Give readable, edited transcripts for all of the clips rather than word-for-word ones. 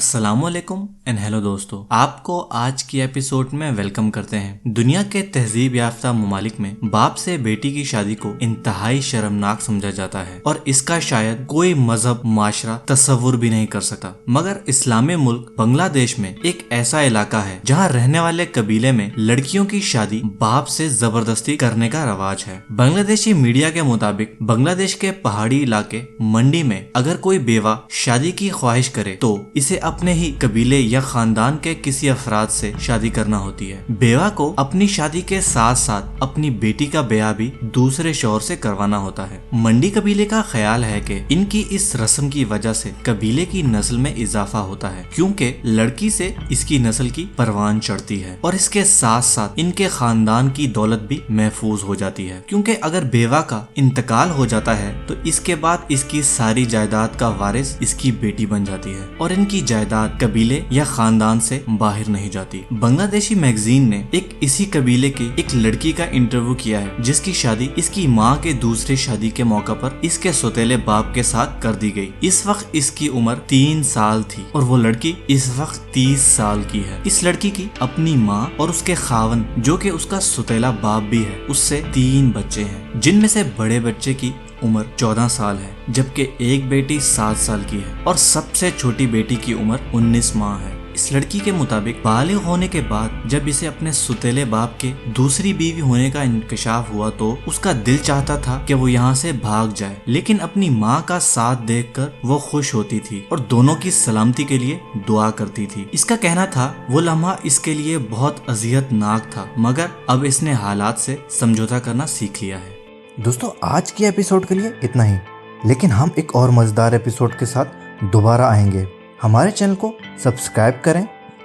अस्सलाम वालेकुम and hello दोस्तों, आपको आज की एपिसोड में वेलकम करते हैं। दुनिया के तहजीब याफ्ता ममालिक में बाप से बेटी की शादी को इंतहाई शर्मनाक समझा जाता है और इसका शायद कोई मजहब माशरा तस्वुर भी नहीं कर सकता। मगर इस्लामी मुल्क बांग्लादेश में एक ऐसा इलाका है जहाँ रहने वाले कबीले में लड़कियों की शादी बाप से जबरदस्ती करने का रवाज है। बांग्लादेशी मीडिया के मुताबिक बांग्लादेश के पहाड़ी इलाके मंडी में अगर कोई बेवा शादी की ख्वाहिश करे तो इसे अपने ही कबीले या खानदान के किसी अफराद से शादी करना होती है। बेवा को अपनी शादी के साथ साथ अपनी बेटी का ब्याह भी दूसरे शौहर से करवाना होता है। मंडी कबीले का ख्याल है कि इनकी इस रस्म की वजह से कबीले की नस्ल में इजाफा होता है, क्योंकि लड़की से इसकी नस्ल की परवान चढ़ती है और इसके साथ साथ इनके खानदान की दौलत भी महफूज हो जाती है, क्योंकि अगर बेवा का इंतकाल हो जाता है तो इसके बाद इसकी सारी जायदाद का वारिस इसकी बेटी बन जाती है और इनकी जायदाद कबीले या खानदान से बाहर नहीं जाती। बांग्लादेशी मैगजीन ने एक इसी कबीले की एक लड़की का इंटरव्यू किया है जिसकी शादी इसकी माँ के दूसरी शादी के मौका पर इसके सौतेले बाप के साथ कर दी गई। इस वक्त इसकी उम्र 3 साल थी और वो लड़की इस वक्त 30 साल की है। इस लड़की की अपनी माँ और उसके खावन जो कि उसका सौतेला बाप भी है, उससे 3 बच्चे हैं, जिनमें से बड़े बच्चे की उम्र 14 साल है, जबकि एक बेटी 7 साल की है और सबसे छोटी बेटी की उम्र 19 माह है। इस लड़की के मुताबिक बालिग होने के बाद जब इसे अपने सुतेले बाप के दूसरी बीवी होने का इंकशाफ हुआ तो उसका दिल चाहता था कि वो यहाँ से भाग जाए, लेकिन अपनी माँ का साथ देखकर वो खुश होती थी और दोनों की सलामती के लिए दुआ करती थी। इसका कहना था वो लम्हा इसके लिए बहुत अजियतनाक था, मगर अब इसने हालात से समझौता करना सीख लिया है। दोस्तों, आज की एपिसोड के लिए इतना ही, लेकिन हम एक और मज़ेदार एपिसोड के साथ दोबारा आएंगे। हमारे चैनल को सब्सक्राइब करें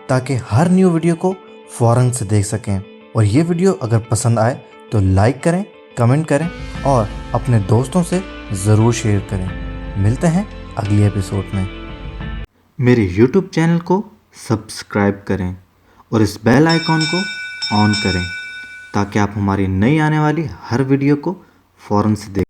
ताकि हर न्यू वीडियो को फ़ौरन से देख सकें, और ये वीडियो अगर पसंद आए तो लाइक करें, कमेंट करें और अपने दोस्तों से ज़रूर शेयर करें। मिलते हैं अगली एपिसोड में। मेरे YouTube चैनल को सब्सक्राइब करें और इस बेल आइकॉन को ऑन करें ताकि आप हमारी नई आने वाली हर वीडियो को फ़ौरन से देख